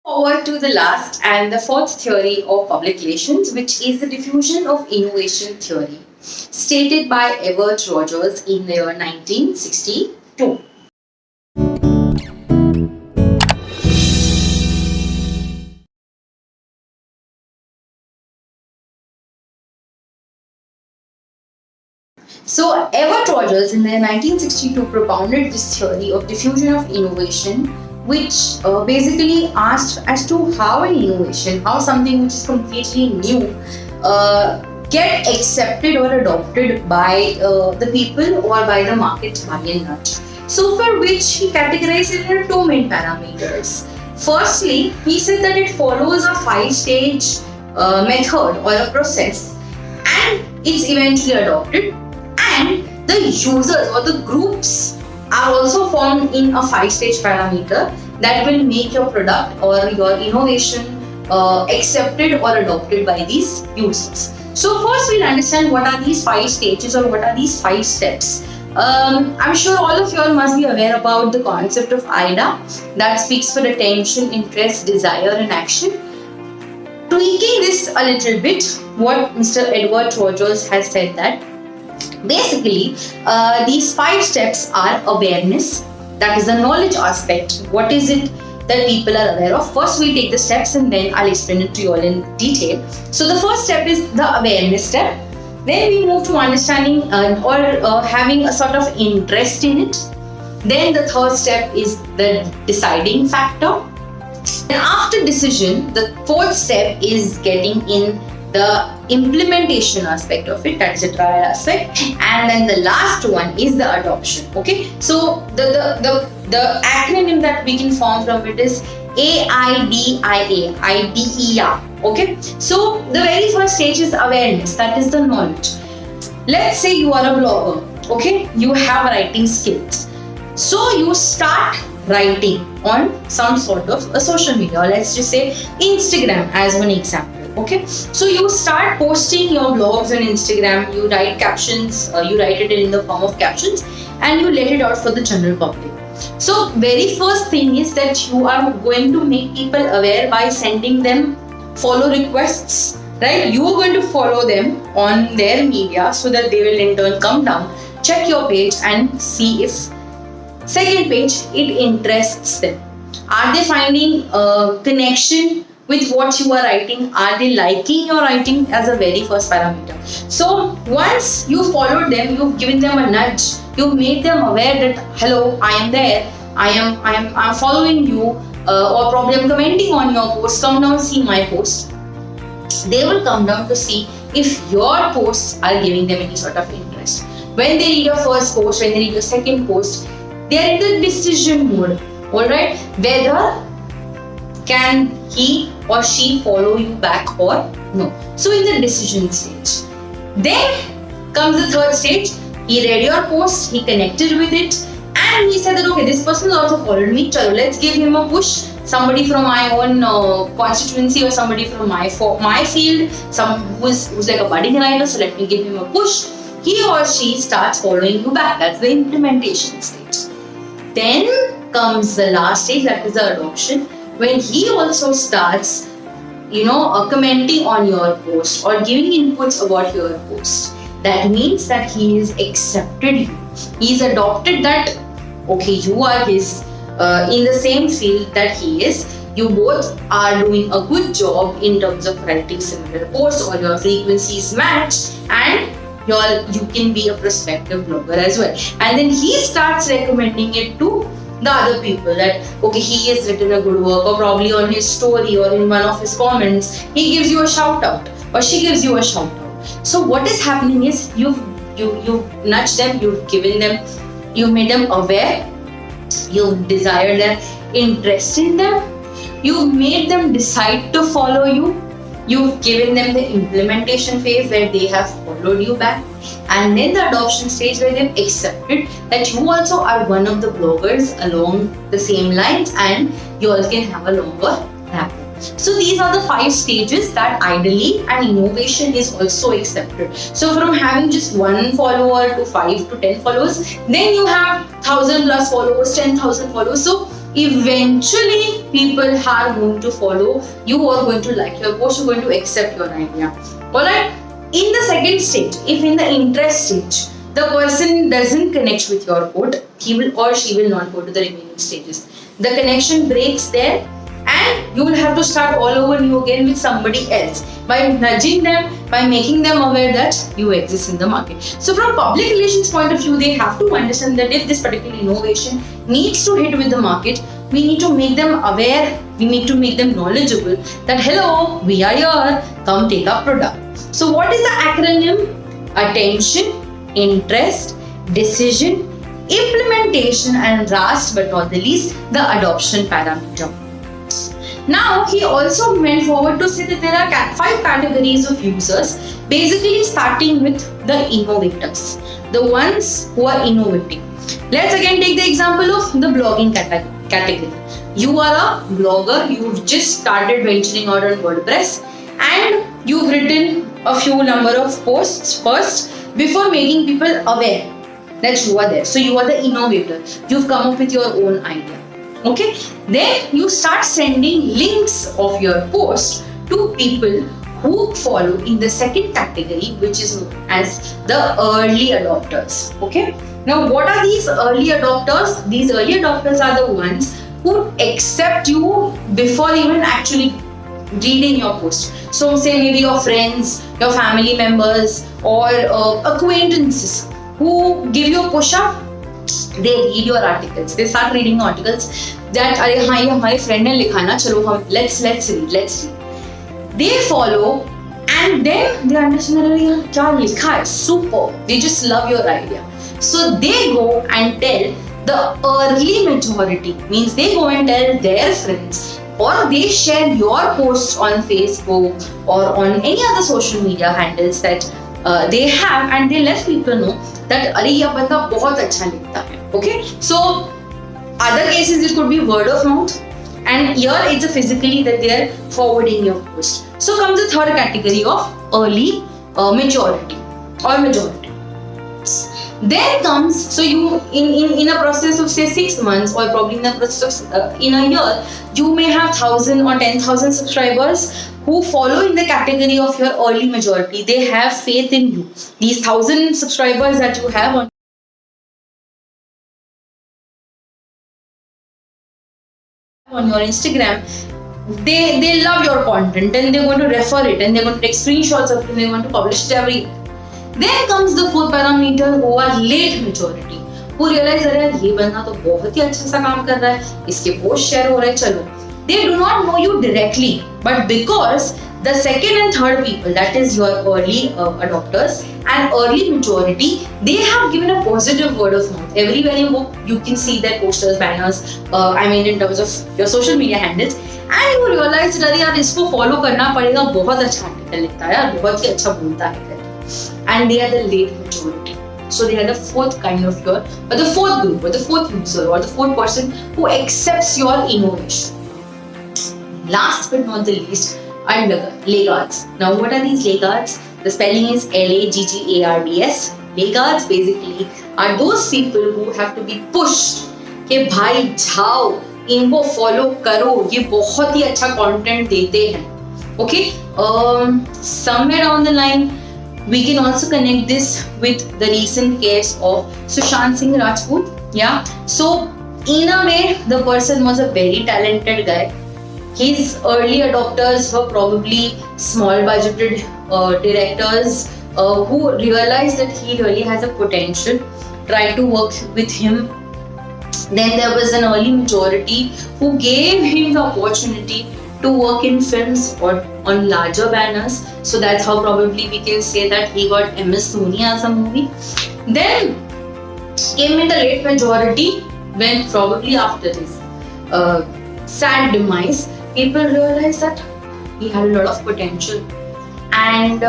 Forward to the last and the fourth theory of public relations, which is the diffusion of innovation theory, stated by Everett Rogers in the year 1962. So, Everett Rogers in the 1962 propounded this theory of diffusion of innovation, which basically asked as to how an innovation, how something which is completely new, get accepted or adopted by the people or by the market by and large. So, for which he categorized it into two main parameters. Firstly, he said that it follows a five-stage method or a process, and it's eventually adopted, and the users or the groups are also formed in a five-stage parameter that will make your product or your innovation accepted or adopted by these users. So first we'll understand what are these five stages or what are these five steps. I'm sure all of you all must be aware about the concept of IDA, that speaks for attention, interest, desire and action. Tweaking this a little bit, what Mr. Edward Rogers has said that basically, these five steps are awareness, that is the knowledge aspect. What is it that people are aware of? First, we take the steps and then I'll explain it to you all in detail. So, the first step is the awareness step. Then we move to understanding or having a sort of interest in it. Then the third step is the deciding factor. And after decision, the fourth step is getting in the implementation aspect of it, that is a trial aspect, and then the last one is the adoption. Okay, so the acronym that we can form from it is AIDIA, IDEA. Okay, so the very first stage is awareness, that is the knowledge. Let's say you are a blogger. Okay, you have writing skills, so you start writing on some sort of a social media, or let's just say Instagram as one example. Okay, so you start posting your blogs on Instagram, you write captions, you write it in the form of captions and you let it out for the general public. So very first thing is that you are going to make people aware by sending them follow requests, right? You are going to follow them on their media so that they will in turn come down, check your page and see if second page it interests them. Are they finding a connection with what you are writing? Are they liking your writing as a very first parameter? So once you followed them, you've given them a nudge, you've made them aware that hello, I am there, I am following you, or probably I'm commenting on your post, come down see my post. They will come down to see if your posts are giving them any sort of interest. When they read your first post, when they read your second post, they are in the decision mode. Alright, whether can he or she follow you back or no. So in the decision stage. Then comes the third stage. He read your post, he connected with it, and he said that okay, this person has also followed me. Chalo, let's give him a push. Somebody from my own constituency or somebody from my field, some who's like a budding writer, so let me give him a push. He or she starts following you back. That's the implementation stage. Then comes the last stage, that is the adoption, when he also starts, commenting on your post or giving inputs about your post. That means that he is accepted you. He's adopted that, okay, you are his, in the same field that he is. You both are doing a good job in terms of writing similar posts, or your frequencies match, and you can be a prospective blogger as well. And then he starts recommending it to the other people that okay, he has written a good work, or probably on his story or in one of his comments he gives you a shout out or she gives you a shout out. So what is happening is you've nudged them, you've given them, you've made them aware, you've desired their interest in them, you've made them decide to follow you, you've given them the implementation phase where they have followed you back, and then the adoption stage where they've accepted that you also are one of the bloggers along the same lines and you all can have a longer rapport. So these are the five stages that ideally an innovation is also accepted. So from having just one follower to 5 to 10 followers, then you have 1,000 plus followers, 10,000 followers. So eventually people are going to follow you, are going to like your post, are going to accept your idea. Alright? In the second stage, if in the interest stage, the person doesn't connect with your code, he will or she will not go to the remaining stages. The connection breaks there, and you will have to start all over new again with somebody else by nudging them, by making them aware that you exist in the market. So from public relations point of view, they have to understand that if this particular innovation needs to hit with the market, we need to make them aware, we need to make them knowledgeable that hello, we are here, come take our product. So what is the acronym? Attention, interest, decision, implementation, and last but not the least, the adoption parameter. Now, he also went forward to say that there are 5 categories of users, basically starting with the innovators, the ones who are innovating. Let's again take the example of the blogging category. You are a blogger, you've just started venturing out on WordPress, and you've written a few number of posts first before making people aware that you are there. So you are the innovator. You've come up with your own idea. Okay, then you start sending links of your post to people who follow in the second category, which is known as the early adopters. Okay, now what are these early adopters? These early adopters are the ones who accept you before even actually reading your post. So say maybe your friends, your family members, or acquaintances who give you a push up. They read your articles. They start reading articles that अरे हाँ ये हमारे friend ने लिखा ना, चलो हम let's read. They follow, and then they understand अरे क्या लिखा है, super. They just love your idea. So they go and tell the early majority, means they go and tell their friends, or they share your posts on Facebook or on any other social media handles that they have, and they let people know that अरे ये बंदा बहुत अच्छा लिखता है. Okay, so other cases it could be word of mouth, and here it's physically that they are forwarding your post. So comes the third category of early majority. Then comes, so you in a process of say 6 months, or probably in a process of in a year, you may have 1,000 or 10,000 subscribers who follow in the category of your early majority. They have faith in you. These 1,000 subscribers that you have on your Instagram, they love your content, and they're going to refer it, and they're going to take screenshots of it, and they're going to publish it every. Then comes the fourth parameter, who are late majority, who realize अरे ये बंदा तो बहुत ही अच्छा सा काम कर रहा है, इसके पोस्ट शेयर हो रहे हैं, चलो. They do not know you directly, but because the second and third people, that is your early adopters and early majority, they have given a positive word of mouth. Everywhere you go, you can see their posters, banners, in terms of your social media handles, and you realize that यार इसको follow करना पड़ेगा, बहुत अच्छा article लिखता है यार, बहुत ही अच्छा बोलता है. And they are the late majority. So they are the fourth kind of your, or the fourth group, or the fourth user, or the fourth person who accepts your innovation. Last but not the least are laggards. Now what are these laggards? The spelling is Laggards. Laggards basically are those people who have to be pushed कि भाई जाओ, इनको follow करो, ये बहुत ही अच्छा content देते हैं. Okay, somewhere down the line, we can also connect this with the recent case of Sushant Singh Rajput. Yeah, so in a way, the person was a very talented guy. His early adopters were probably small budgeted directors who realized that he really has a potential, tried to work with him. Then there was an early majority who gave him the opportunity to work in films or on larger banners. So that's how probably we can say that he got MS Dhoni as a movie. Then came in the late majority, when probably after his sad demise, people realized that he had a lot of potential, and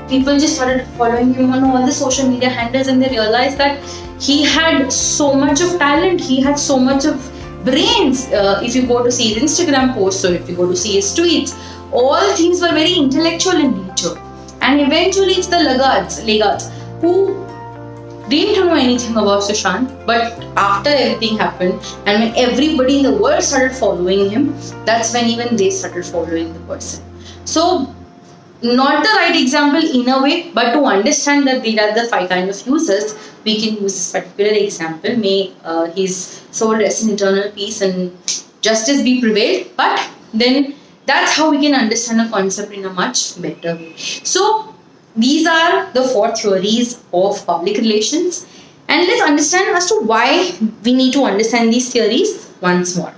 people just started following him on all the social media handles, and they realized that he had so much of talent, he had so much of brains. If you go to see his Instagram posts, or if you go to see his tweets, all things were very intellectual in nature. And eventually it's the laggards who didn't know anything about Sushant, but after everything happened and when everybody in the world started following him, that's when even they started following the person. So, not the right example in a way, but to understand that there are the five kind of users, we can use this particular example. May his soul rest in eternal peace and justice be prevailed. But then that's how we can understand a concept in a much better way. So these are the four theories of public relations, and let's understand as to why we need to understand these theories once more.